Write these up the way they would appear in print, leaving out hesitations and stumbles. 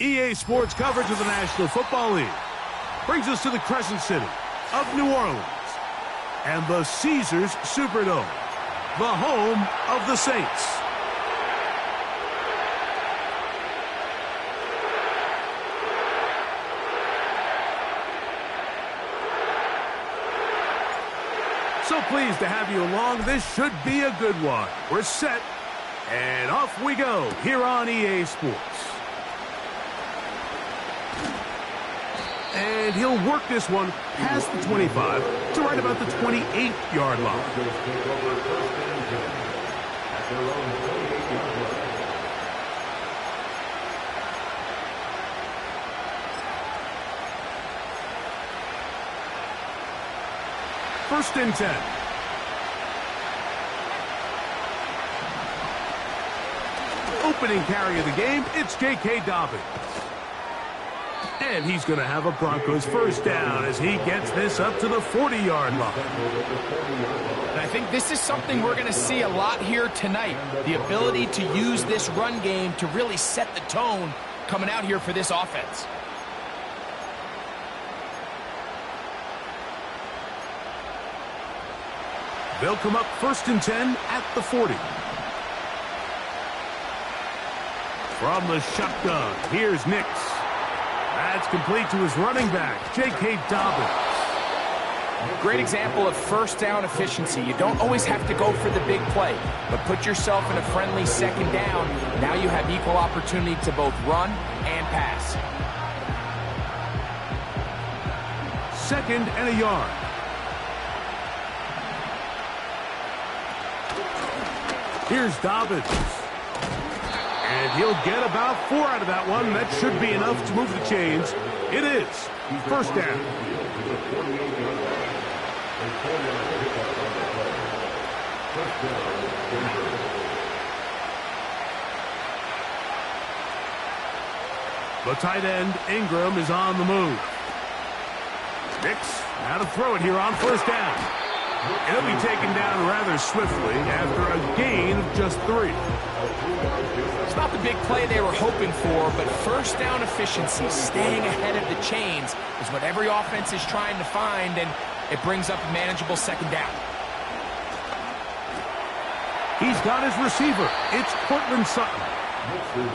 EA Sports coverage of the National Football League brings us to the Crescent City of New Orleans and the Caesars Superdome, the home of the Saints. So pleased to have you along. This should be a good one. We're set, and off we go here on EA Sports. And he'll work this one past the 25 to right about the 28-yard line. First and 10. Opening carry of the game, it's J.K. Dobbins. And he's going to have a Broncos first down as he gets this up to the 40-yard line. And I think this is something we're going to see a lot here tonight. The ability to use this run game to really set the tone coming out here for this offense. They'll come up first and 10 at the 40. From the shotgun, here's Nix. That's complete to his running back, J.K. Dobbins. Great example of first down efficiency. You don't always have to go for the big play, but put yourself in a friendly second down. Now you have equal opportunity to both run and pass. Second and a yard. Here's Dobbins. And he'll get about 4 out of that one. That should be enough to move the chains. It is. First down. The tight end, Ingram, is on the move. Nix, now to throw it here on first down. He'll be taken down rather swiftly after a gain of just 3. It's not the big play they were hoping for, but first down efficiency, staying ahead of the chains, is what every offense is trying to find, and it brings up a manageable second down. He's got his receiver. It's Cortland Sutton.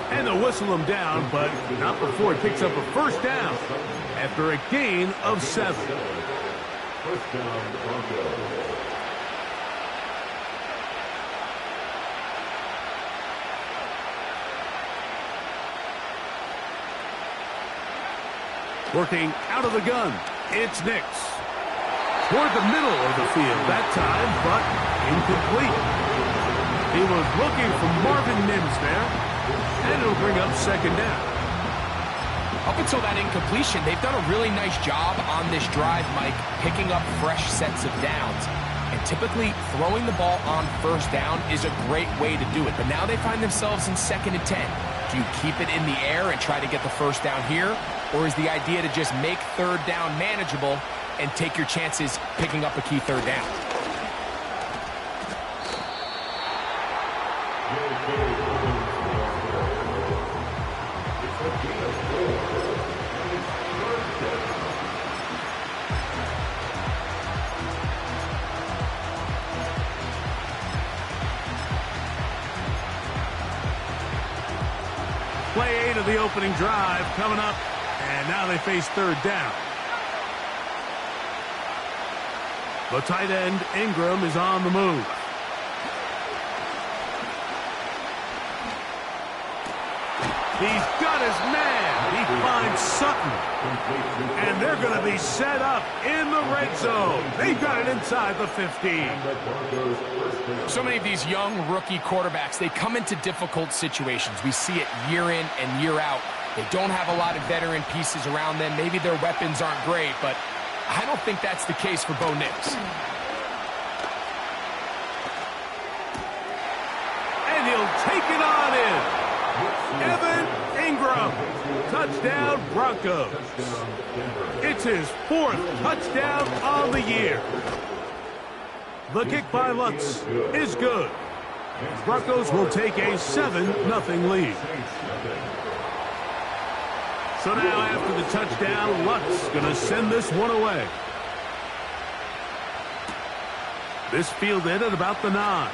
And they'll whistle him down, but not before he picks up a first down after a gain of 7. First down, Broncos. Working out of the gun, it's Nix. Toward the middle of the field that time, but incomplete. He was looking for Marvin Mims there, and it'll bring up second down. Up until that incompletion, they've done a really nice job on this drive, Mike, picking up fresh sets of downs. And typically, throwing the ball on first down is a great way to do it. But now they find themselves in second and 10. Do you keep it in the air and try to get the first down here? Or is the idea to just make third down manageable and take your chances picking up a key third down? Play 8 of the opening drive coming up, and now they face third down. The tight end, Ingram, is on the move. He's got his man. He finds Sutton. And they're going to be set up in the red zone. They've got it inside the 15. So many of these young rookie quarterbacks, they come into difficult situations. We see it year in and year out. They don't have a lot of veteran pieces around them. Maybe their weapons aren't great, but I don't think that's the case for Bo Nix. And he'll take it on in. Evan Ingram, touchdown Broncos. It's his 4th touchdown on the year. The kick by Lutz is good. Broncos will take a 7-0 lead. So now after the touchdown, Luck's going to send this one away. This fielded at about the 9.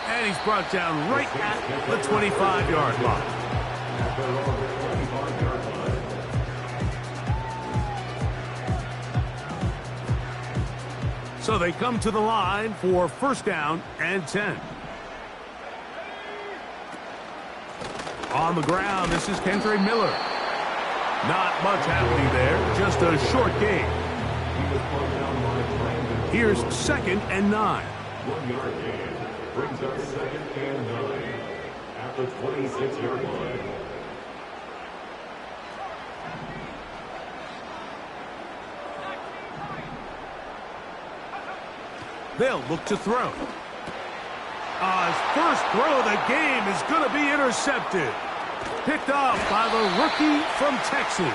And he's brought down right at the 25-yard line. So they come to the line for first down and 10. On the ground, this is Kendra Miller. Not much happening there, just a short gain. Here's second and 9. 1 yard gain brings up second and 9 at the 26-yard line. They'll look to throw. His first throw of the game is going to be intercepted. Picked off by the rookie from Texas.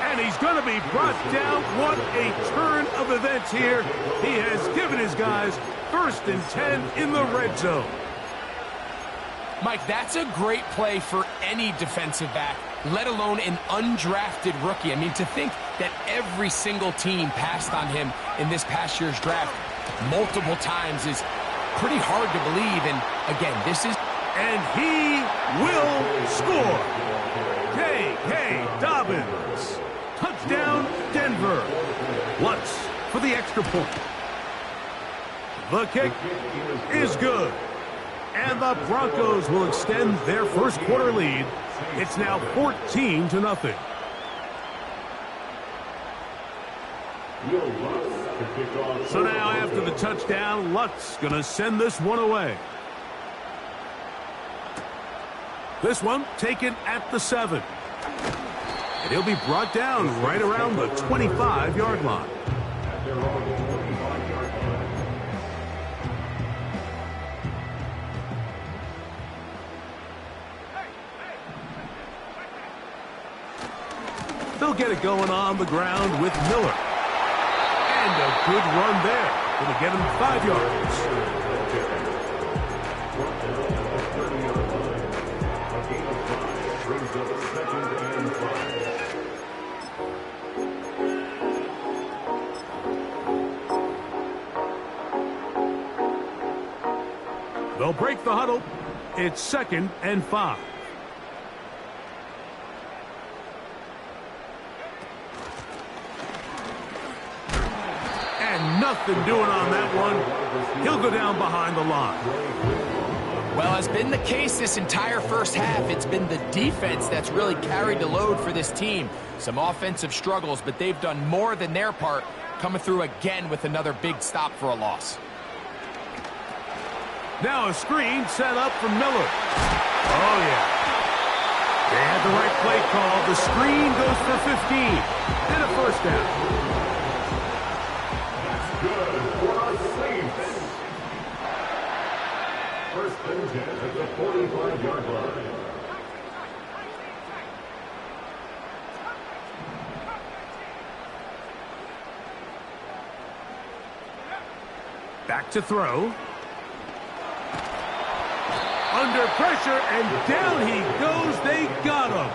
And he's going to be brought down. What a turn of events here. He has given his guys first and 10 in the red zone. Mike, that's a great play for any defensive back, let alone an undrafted rookie. I mean, to think that every single team passed on him in this past year's draft multiple times is pretty hard to believe. And again, this is... And he will score. J.K. Dobbins. Touchdown, Denver. Lutz for the extra point. The kick is good. And the Broncos will extend their first quarter lead. It's now 14-0. So now after the touchdown, Lutz going to send this one away. This one taken at the 7. And he'll be brought down right around the 25-yard line. They'll get it going on the ground with Miller. And a good run there. Going to get him 5 yards. They'll break the huddle. It's 2nd and 5. And nothing doing on that one. He'll go down behind the line. Well, as been the case this entire first half, it's been the defense that's really carried the load for this team. Some offensive struggles, but they've done more than their part, coming through again with another big stop for a loss. Now a screen set up for Miller. Oh, yeah. They had the right play call. The screen goes for 15. And a first down. That's good for a safety. First and 10 at the 45-yard line. Back to throw. Under pressure, and down he goes. They got him.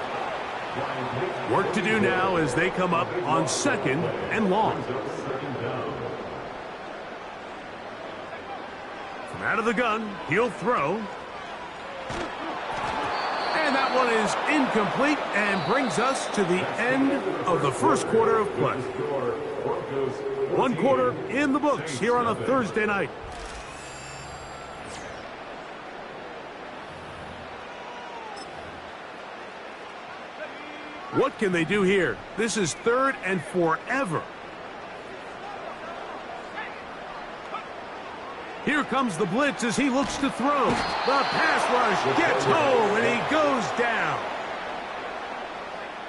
Work to do now as they come up on 2nd and long. From out of the gun, he'll throw. And that one is incomplete and brings us to the end of the first quarter of play. 1 quarter in the books here on a Thursday night. What can they do here? This is 3rd and forever. Here comes the blitz as he looks to throw. The pass rush gets home, and he goes down.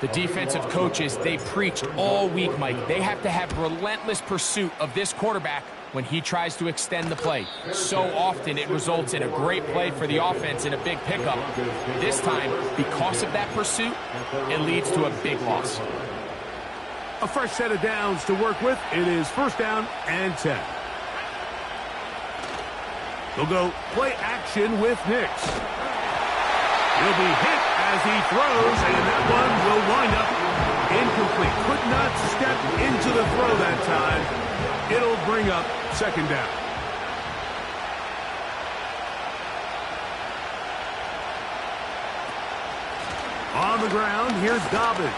The defensive coaches, they preached all week, Mike. They have to have relentless pursuit of this quarterback when he tries to extend the play. So often it results in a great play for the offense and a big pickup. This time, because of that pursuit, it leads to a big loss. A fresh set of downs to work with. It is first down and 10. They'll go play action with Nix. He'll be hit as he throws, and that one will wind up incomplete. Could not step into the throw that time. It'll bring up second down. On the ground, here's Dobbins.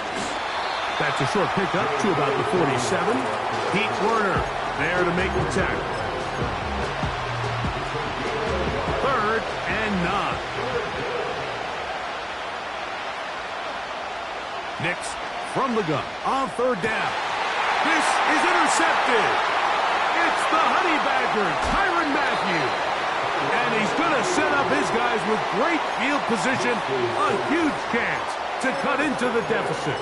That's a short pickup to about the 47. Pete Werner there to make the tackle. 3rd and 9. Nix from the gun on 3rd down. This is intercepted. It's the Honey Badger, Tyrann Mathieu. And he's going to set up his guys with great field position. A huge chance to cut into the deficit.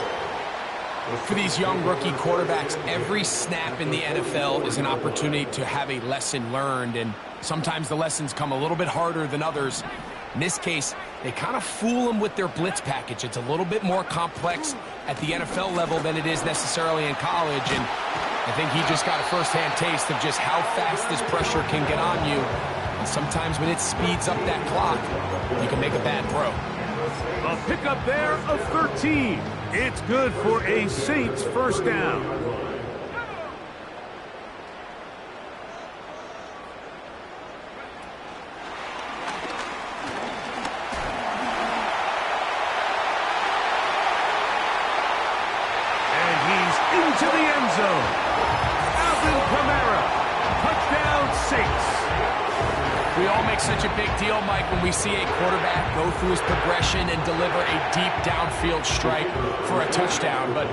For these young rookie quarterbacks, every snap in the NFL is an opportunity to have a lesson learned, and sometimes the lessons come a little bit harder than others. In this case, they kind of fool them with their blitz package. It's a little bit more complex at the NFL level than it is necessarily in college, and I think he just got a first-hand taste of just how fast this pressure can get on you. And sometimes when it speeds up that clock, you can make a bad throw. A pickup there of 13. It's good for a Saints first down. And he's into the end zone. Alvin Kamara. Touchdown, Saints. We all make such a big deal, Mike, when we see a quarterback go through his progression and deliver a deep downfield strike for a touchdown. But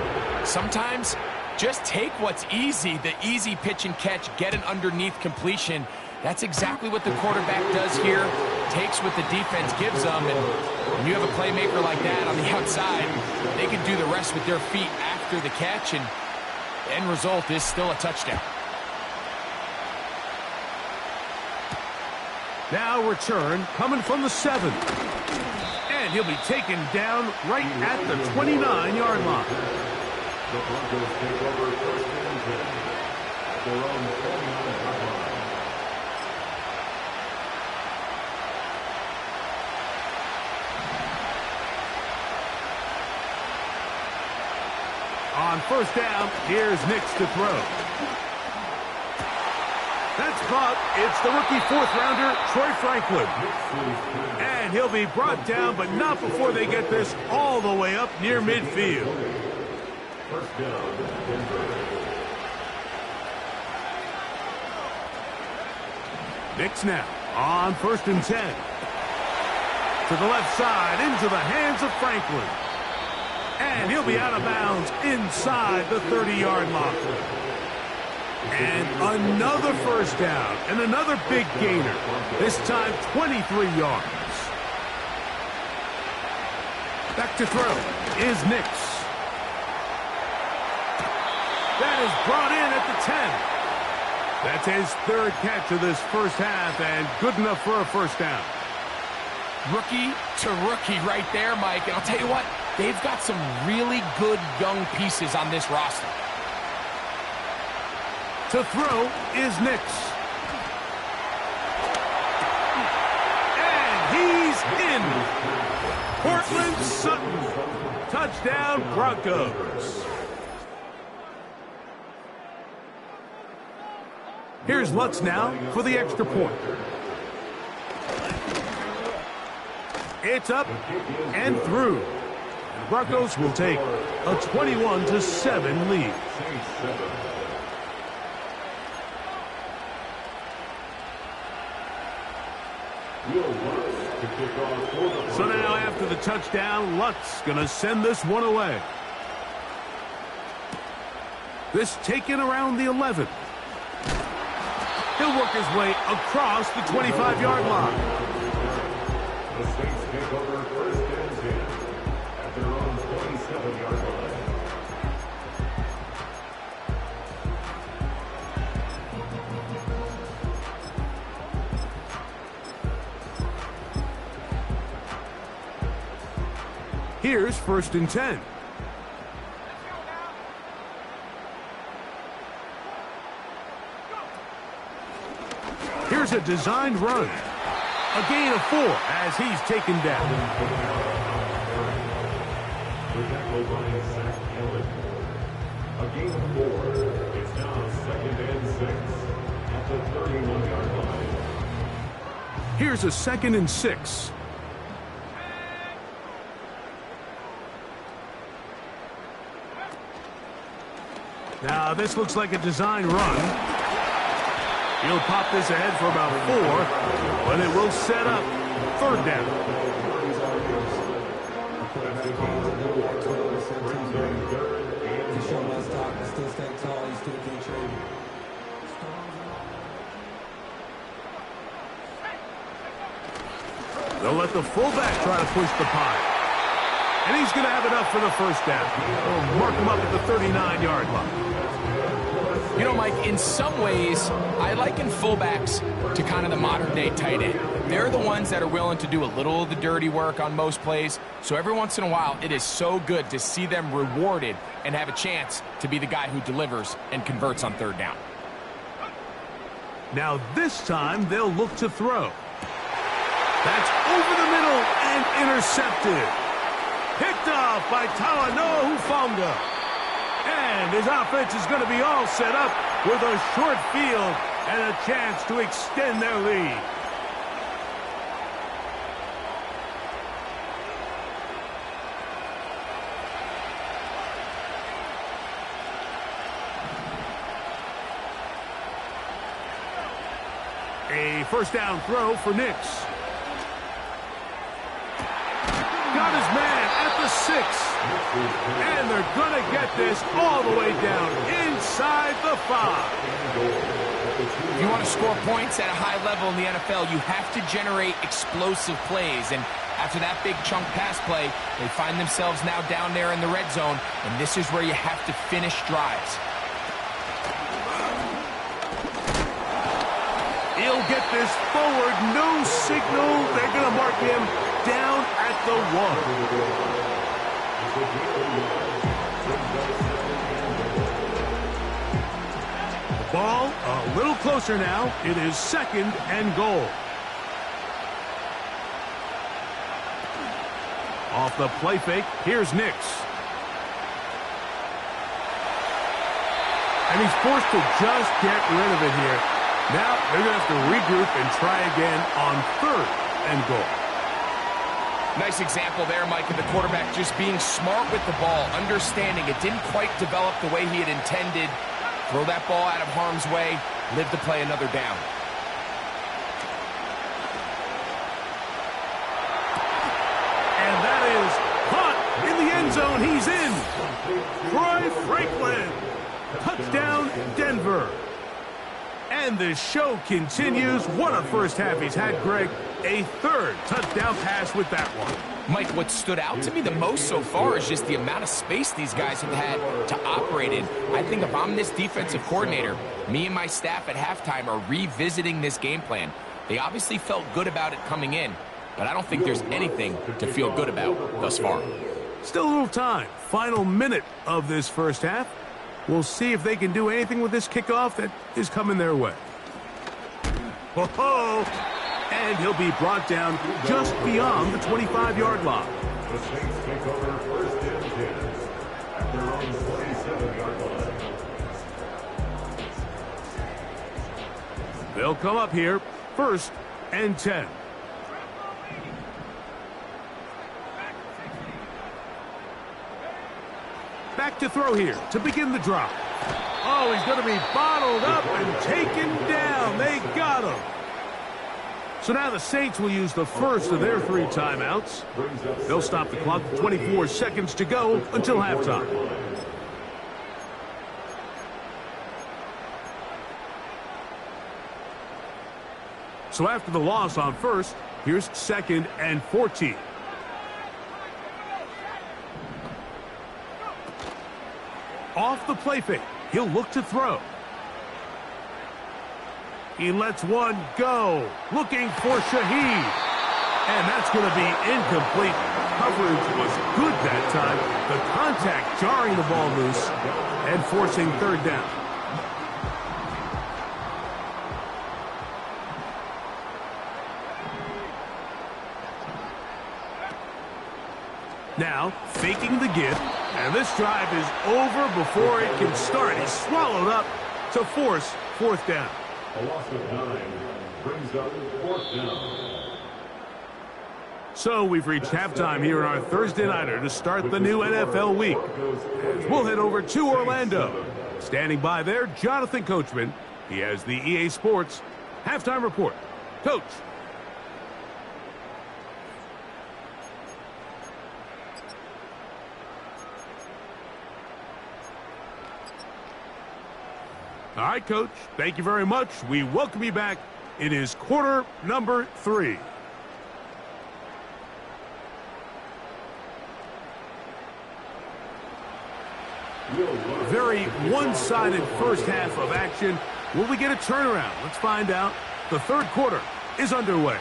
sometimes just take what's easy, the easy pitch and catch, get an underneath completion. That's exactly what the quarterback does here, takes what the defense gives them. And when you have a playmaker like that on the outside, they can do the rest with their feet after the catch, and the end result is still a touchdown. Now return coming from the 7. And he'll be taken down right at the 29-yard line. The Broncos take over 1st and 10 at their own 29-yard line. On 1st down, here's Nix to throw. That's caught. It's the rookie 4th-rounder, Troy Franklin. And he'll be brought down, but not before they get this all the way up near midfield. 1st down, Denver. Nix now on 1st and 10. To the left side, into the hands of Franklin. And he'll be out of bounds inside the 30-yard line. And another 1st down, and another big gainer. This time 23 yards. Back to throw is Nix. That is brought in at the 10. That's his 3rd catch of this first half, and good enough for a 1st down. Rookie to rookie right there, Mike. And I'll tell you what, they've got some really good young pieces on this roster. To throw is Nix. And he's in. Cortland Sutton. Touchdown, Broncos. Here's Lutz now for the extra point. It's up and through. The Broncos will take a 21-7 lead. So now after the touchdown, Lutz going to send this one away. This taken around the 11. He'll work his way across the 25-yard line. The Saints take over 1st and 10 at their own 27-yard line. Here's 1st and 10. Here's a designed run. A gain of 4 as he's taken down. A gain of 4. It's now 2nd and 6 at the 31-yard line. Here's a 2nd and 6. Now, this looks like a design run. He'll pop this ahead for about 4, but it will set up 3rd down. They'll let the fullback try to push the pile. And he's going to have enough for the 1st down. They'll mark him up at the 39-yard line. You know, Mike, in some ways, I liken fullbacks to kind of the modern-day tight end. They're the ones that are willing to do a little of the dirty work on most plays. So every once in a while, it is so good to see them rewarded and have a chance to be the guy who delivers and converts on 3rd down. Now this time, they'll look to throw. That's over the middle and intercepted. Picked off by Talanoa Hufanga. And his offense is going to be all set up with a short field and a chance to extend their lead. A 1st down throw for Nix. Got his man at the 6. And they're going to get this all the way down inside the 5. If you want to score points at a high level in the NFL, you have to generate explosive plays. And after that big chunk pass play, they find themselves now down there in the red zone. And this is where you have to finish drives. He'll get this forward. No signal. They're going to mark him down at the 1. Ball a little closer now. It is 2nd and goal. Off the play fake, here's Nix. And he's forced to just get rid of it here. Now they're going to have to regroup and try again on 3rd and goal. Nice example there, Mike, of the quarterback just being smart with the ball, understanding it didn't quite develop the way he had intended. Throw that ball out of harm's way, live to play another down. And that is caught in the end zone. He's in. Troy Franklin. Touchdown, Denver. And the show continues. What a 1st half he's had, Greg. A 3rd touchdown pass with that one. Mike, what stood out to me the most so far is just the amount of space these guys have had to operate in. I think if I'm this defensive coordinator, me and my staff at halftime are revisiting this game plan. They obviously felt good about it coming in, but I don't think there's anything to feel good about thus far. Still a little time. Final minute of this 1st half. We'll see if they can do anything with this kickoff that is coming their way. Ho-ho! And he'll be brought down just beyond the 25-yard line. The Saints take over 1st and 10 at their own 47-yard line. They'll come up here, 1st and 10. Back to throw here to begin the drop. Oh, he's going to be bottled up and taken down. They got him. So now the Saints will use the 1st of their 3 timeouts. They'll stop the clock with 24 seconds to go until halftime. So after the loss on 1st, here's 2nd and 14. Off the play fake, he'll look to throw. He lets one go, looking for Shaheed. And that's going to be incomplete. Coverage was good that time. The contact jarring the ball loose and forcing 3rd down. Now, faking the give, and this drive is over before it can start. He's swallowed up to force fourth down. A loss of 9 brings up fourth down. So we've reached halftime here in our Thursday Nighter to start the new NFL week. As we'll head over to Orlando. Standing by there, Jonathan Coachman. He has the EA Sports halftime report. Coach. All right, Coach. Thank you very much. We welcome you back. It is quarter number 3. Very one-sided first half of action. Will we get a turnaround? Let's find out. The third quarter is underway.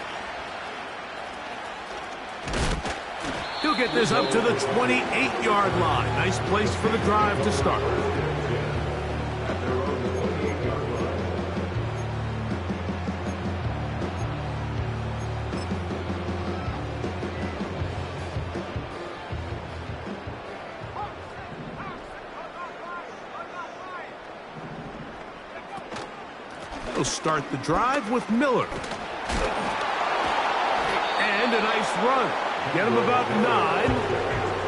He'll get this up to the 28-yard line. Nice place for the drive to start. He'll start the drive with Miller. And a nice run. Get him about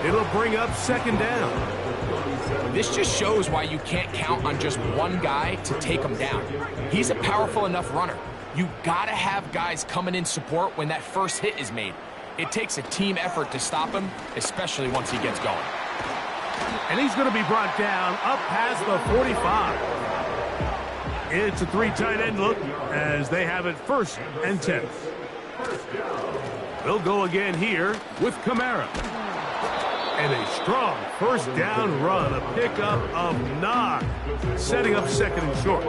9. It'll bring up second down. This just shows why you can't count on just one guy to take him down. He's a powerful enough runner. You gotta have guys coming in support when that first hit is made. It takes a team effort to stop him, especially once he gets going. And he's going to be brought down up past the 45. It's a 3 tight end look as they have it 1st and 10. They'll go again here with Kamara. And a strong first down run, a pickup of 9, setting up second and short.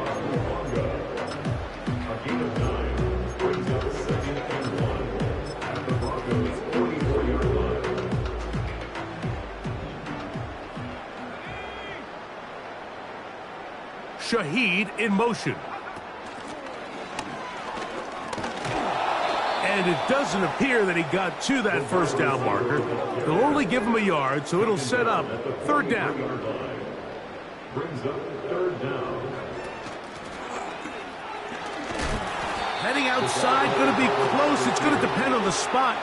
Shaheed in motion. And it doesn't appear that he got to that first down marker. They'll only give him a yard, so it'll set up third down. Brings up third down. Heading outside, going to be close. It's going to depend on the spot.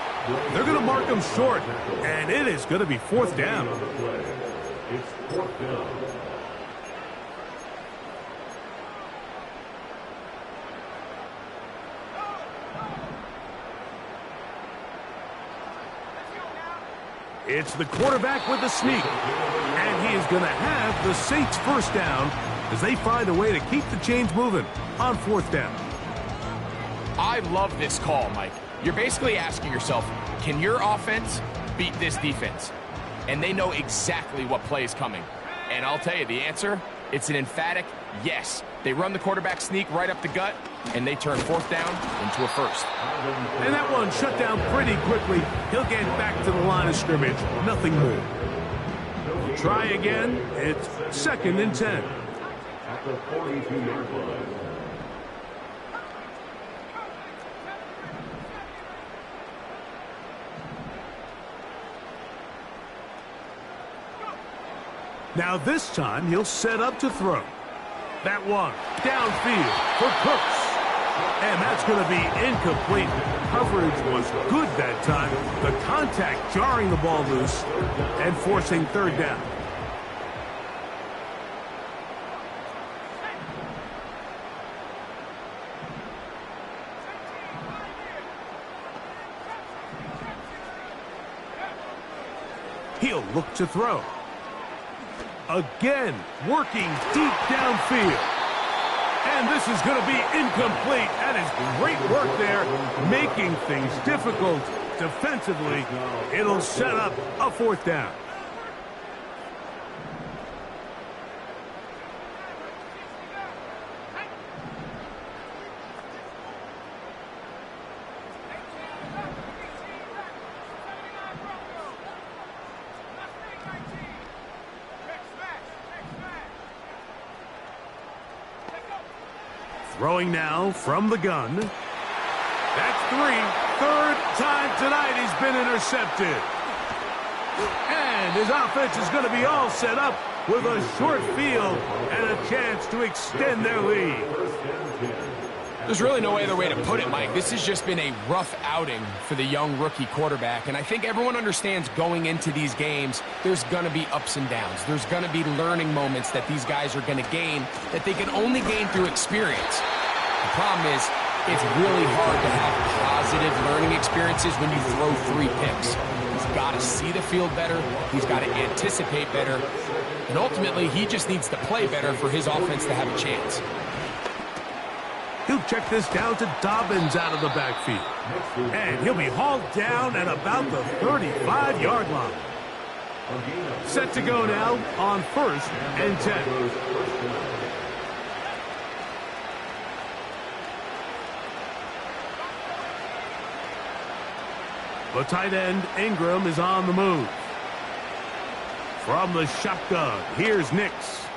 They're going to mark him short, and it is going to be fourth down. It's fourth down. It's the quarterback with the sneak. And he is going to have the Saints first down as they find a way to keep the chains moving on fourth down. I love this call, Mike. You're basically asking yourself, can your offense beat this defense? And they know exactly what play is coming. And I'll tell you the answer, it's an emphatic yes. They run the quarterback sneak right up the gut, and they turn fourth down into a first. And that one shut down pretty quickly. He'll get back to the line of scrimmage. Nothing more. We'll try again. It's 2nd and 10. At the 42-yard line. Now this time he'll set up to throw. That one downfield for Cooks. And that's going to be incomplete. Coverage was good that time. The contact jarring the ball loose and forcing third down. He'll look to throw. Again, working deep downfield. And this is going to be incomplete. That is great work there, making things difficult defensively. It'll set up a fourth down. Throwing now from the gun. That's 3. Third time tonight he's been intercepted. And his offense is going to be all set up with a short field and a chance to extend their lead. There's really no other way to put it, Mike. This has just been a rough outing for the young rookie quarterback, and I think everyone understands going into these games, there's going to be ups and downs. There's going to be learning moments that these guys are going to gain that they can only gain through experience. The problem is, it's really hard to have positive learning experiences when you throw 3 picks. He's got to see the field better. He's got to anticipate better. And ultimately, he just needs to play better for his offense to have a chance. He'll check this down to Dobbins out of the backfield. And he'll be hauled down at about the 35-yard line. Set to go now on 1st and 10. The tight end, Ingram, is on the move. From the shotgun, here's Nix.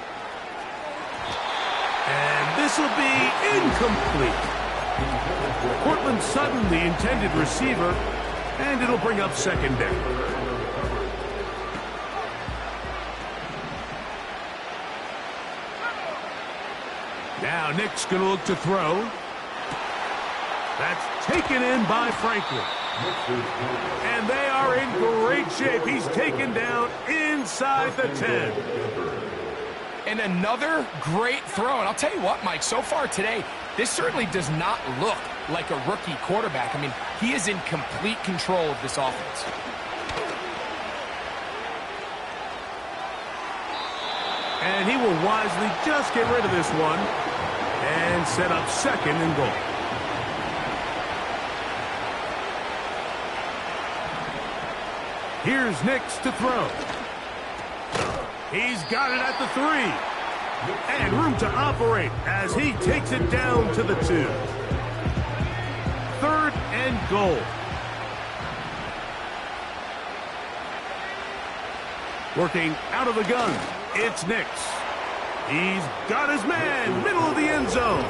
And this will be incomplete. Cortland Sutton, the intended receiver, and it'll bring up 2nd down. Now Nick's going to look to throw. That's taken in by Franklin. And they are in great shape. He's taken down inside the 10. And another great throw. And I'll tell you what, Mike, so far today, this certainly does not look like a rookie quarterback. I mean, he is in complete control of this offense. And he will wisely just get rid of this one and set up 2nd and goal. Here's Nix to throw. He's got it at the 3. And room to operate as he takes it down to the 2. 3rd and goal. Working out of the gun, it's Nix. He's got his man, middle of the end zone.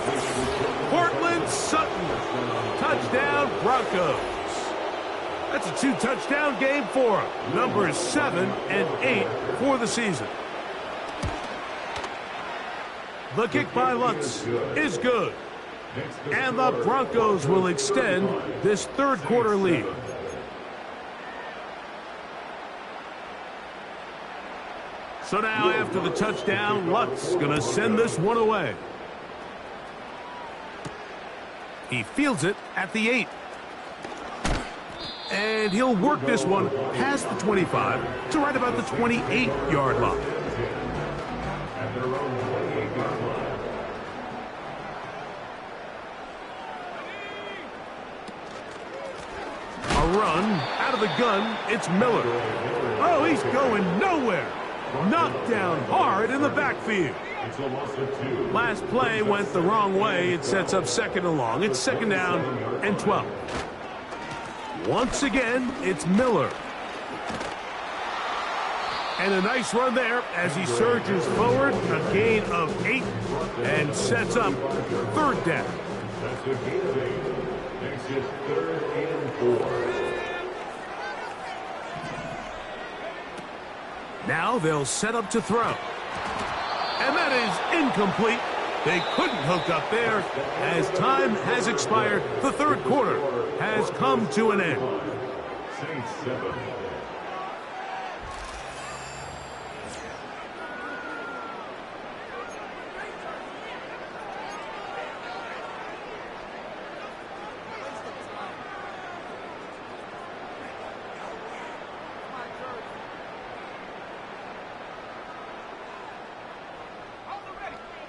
Cortland Sutton. Touchdown, Broncos. That's a 2-touchdown game for him. Numbers 7 and 8 for the season. The kick by Lutz is good. And the Broncos will extend this 3rd quarter lead. So now after the touchdown, Lutz going to send this one away. He fields it at the 8. And he'll work this one past the 25 to right about the 28-yard line. A run out of the gun. It's Miller. Oh, he's going nowhere. Knocked down hard in the backfield. Last play went the wrong way. It sets up 2nd and long. It's 2nd down and 12. Once again, it's Miller. And a nice run there as he surges forward. A gain of 8 and sets up 3rd down. That's a gain of 8. Makes it 3rd and 4. Now they'll set up to throw. And that is incomplete. They couldn't hook up there as time has expired. The 3rd quarter has come to an end. Saints 7.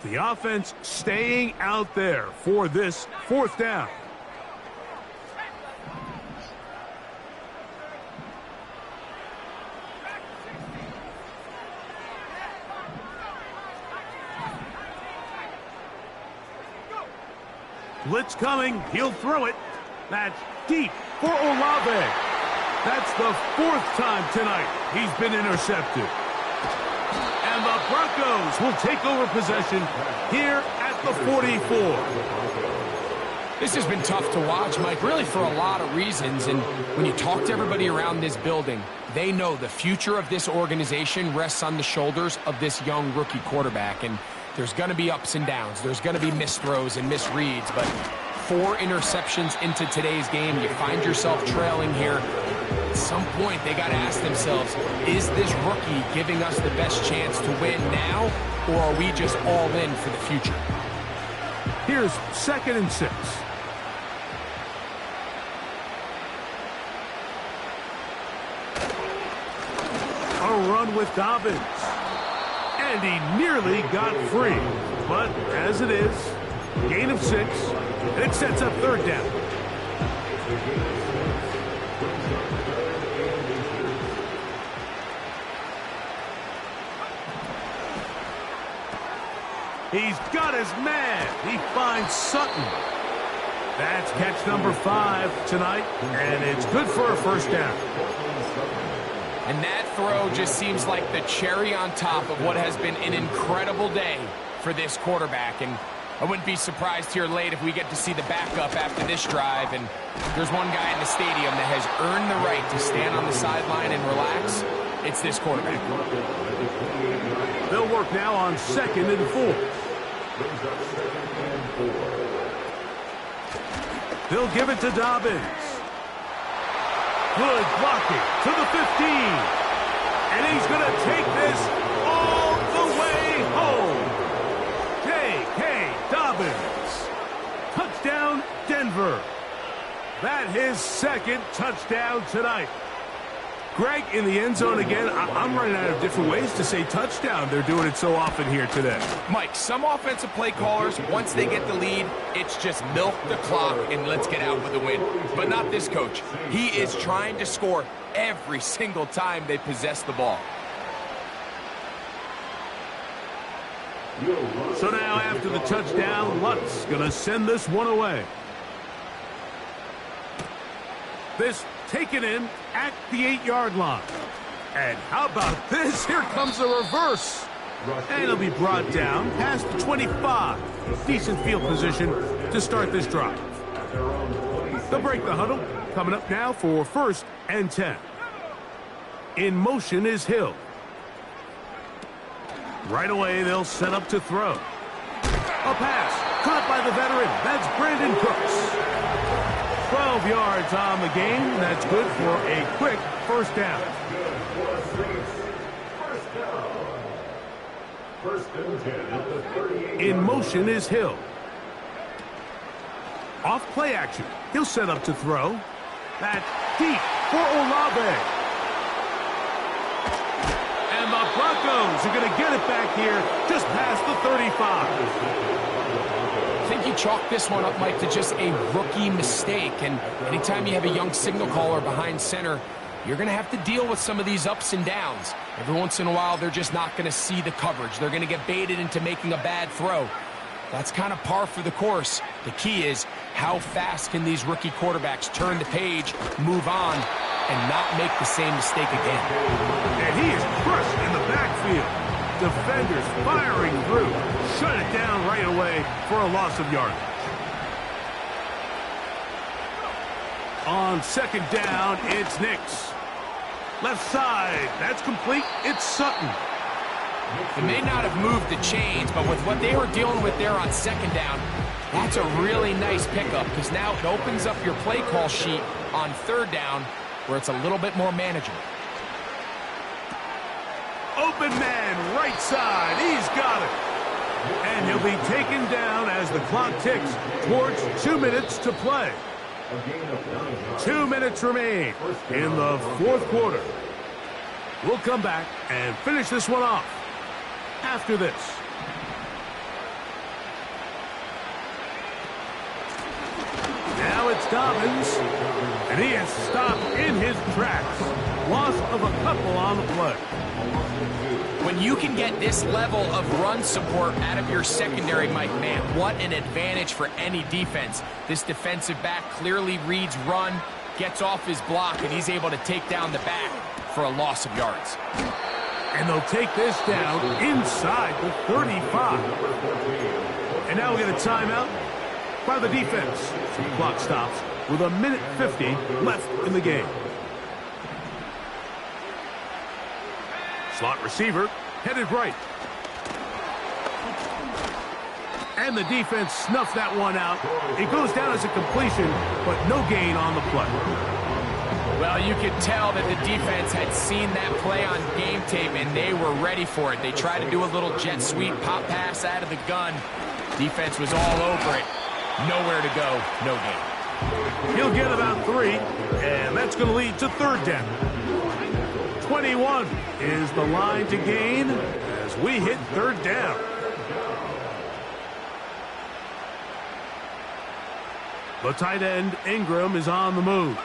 The offense staying out there for this 4th down. Blitz coming. He'll throw it. That's deep for Olave. That's the 4th time tonight he's been intercepted. And the Broncos will take over possession here at the 44. This has been tough to watch, Mike, really for a lot of reasons. And when you talk to everybody around this building, they know the future of this organization rests on the shoulders of this young rookie quarterback. And there's going to be ups and downs. There's going to be missed throws and misreads. But 4 interceptions into today's game, you find yourself trailing here. At some point, they got to ask themselves, is this rookie giving us the best chance to win now, or are we just all in for the future? Here's 2nd and 6. A run with Dobbins. And he nearly got free. But as it is, gain of 6. And it sets up 3rd down. He's got his man. He finds Sutton. That's catch number 5 tonight, and it's good for a 1st down. And that throw just seems like the cherry on top of what has been an incredible day for this quarterback. And I wouldn't be surprised here late if we get to see the backup after this drive. And there's one guy in the stadium that has earned the right to stand on the sideline and relax. It's this quarterback. They'll work now on 2nd and 4. They'll give it to Dobbins. Good blocking to the 15. And he's going to take this all the way home. J.K. Dobbins. Touchdown, Denver. That his 2nd touchdown tonight. Greg, in the end zone again. I'm running out of different ways to say touchdown. They're doing it so often here today. Mike, some offensive play callers, once they get the lead, it's just milk the clock and let's get out with the win. But not this coach. He is trying to score every single time they possess the ball. So now after the touchdown, Lutz going to send this one away. This taken in at the 8-yard line. And how about this? Here comes a reverse. And it'll be brought down past the 25. Decent field position to start this drive. They'll break the huddle. Coming up now for 1st and 10. In motion is Hill. Right away, they'll set up to throw. A pass caught by the veteran. That's Brandon Cooks. 12 yards on the game. That's good for a quick 1st down. In motion is Hill. Off play action. He'll set up to throw. That's deep for Olave. And the Broncos are going to get it back here just past the 35. I think you chalk this one up, Mike, to just a rookie mistake. And anytime you have a young signal caller behind center, you're going to have to deal with some of these ups and downs. Every once in a while, they're just not going to see the coverage. They're going to get baited into making a bad throw. That's kind of par for the course. The key is how fast can these rookie quarterbacks turn the page, move on, and not make the same mistake again. And he is crushed in the backfield. Defenders firing through. Shut it down right away for a loss of yardage. On 2nd down, it's Nix. Left side, that's complete. It's Sutton. They may not have moved the chains, but with what they were dealing with there on 2nd down, that's a really nice pickup because now it opens up your play call sheet on 3rd down where it's a little bit more manageable. Open man, right side. He's got it. And he'll be taken down as the clock ticks towards 2 minutes to play. 2 minutes remain in the 4th quarter. We'll come back and finish this one off after this. Now it's Dobbins, and he is stopped in his tracks. Loss of a couple on the play. When you can get this level of run support out of your secondary, Mike, man, what an advantage for any defense. This defensive back clearly reads run, gets off his block, and he's able to take down the back for a loss of yards. And they'll take this down inside the 35. And now we get a timeout. by the defense. So the clock stops with 1:50 left in the game. Slot receiver headed right. And the defense snuffed that one out. It goes down as a completion, but no gain on the play. Well, you could tell that the defense had seen that play on game tape, and they were ready for it. They tried to do a little jet sweep pop pass out of the gun. Defense was all over it. Nowhere to go, no gain. He'll get about 3, and that's going to lead to third down. 21 is the line to gain as we hit third down. The tight end, Ingram, is on the move.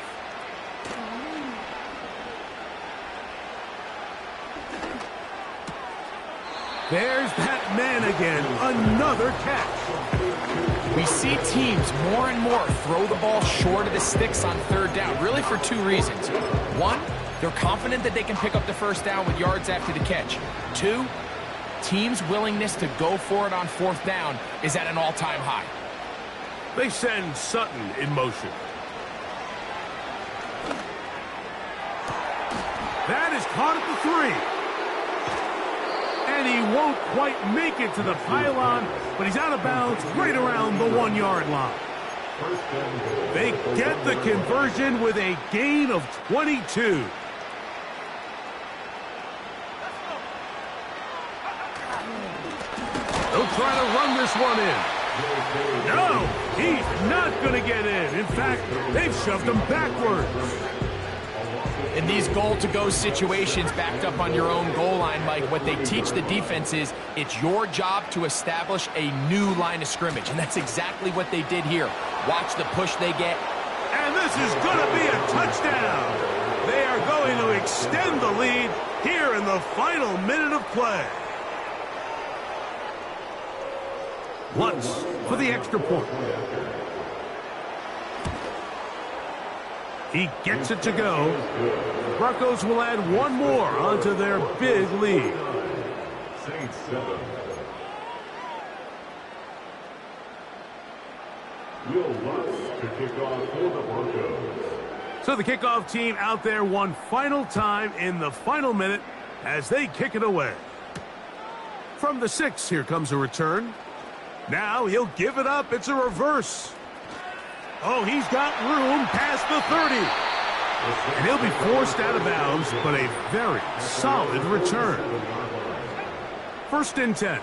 There's that man again. Another catch. We see teams more and more throw the ball short of the sticks on third down, really for 2 reasons. 1, they're confident that they can pick up the first down with yards after the catch. 2, teams' willingness to go for it on fourth down is at an all-time high. They send Sutton in motion. That is caught at the 3. And he won't quite make it to the pylon, but he's out of bounds right around the 1-yard line. They get the conversion with a gain of 22. They'll try to run this one in. No, he's not going to get in. In fact, they've shoved him backwards. In these goal-to-go situations backed up on your own goal line, Mike, what they teach the defense is it's your job to establish a new line of scrimmage, and that's exactly what they did here. Watch the push they get. And this is going to be a touchdown. They are going to extend the lead here in the final minute of play. Once for the extra point. He gets it to go. Broncos will add 1 more onto their big lead. Saints 7. Will Lutz to kick off for the Broncos. So the kickoff team out there one final time in the final minute as they kick it away. From the 6, here comes a return. Now he'll give it up. It's a reverse. Oh, he's got room past the 30. And he'll be forced out of bounds, but a very solid return. 1st and 10.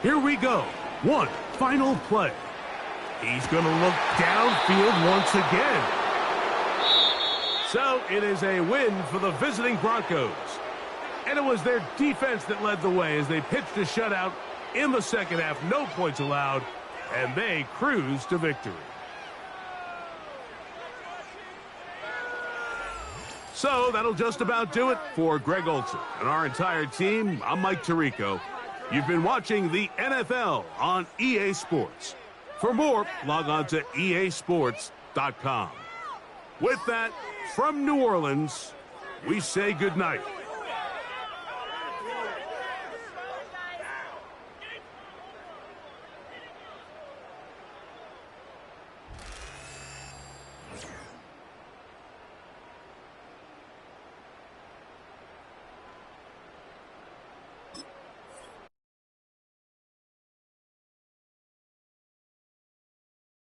Here we go. One final play. He's going to look downfield once again. So it is a win for the visiting Broncos. And it was their defense that led the way as they pitched a shutout in the second half. No points allowed, and they cruise to victory. So that'll just about do it for Greg Olson and our entire team. I'm Mike Tirico. You've been watching the NFL on EA Sports. For more, log on to easports.com. With that, from New Orleans, we say goodnight.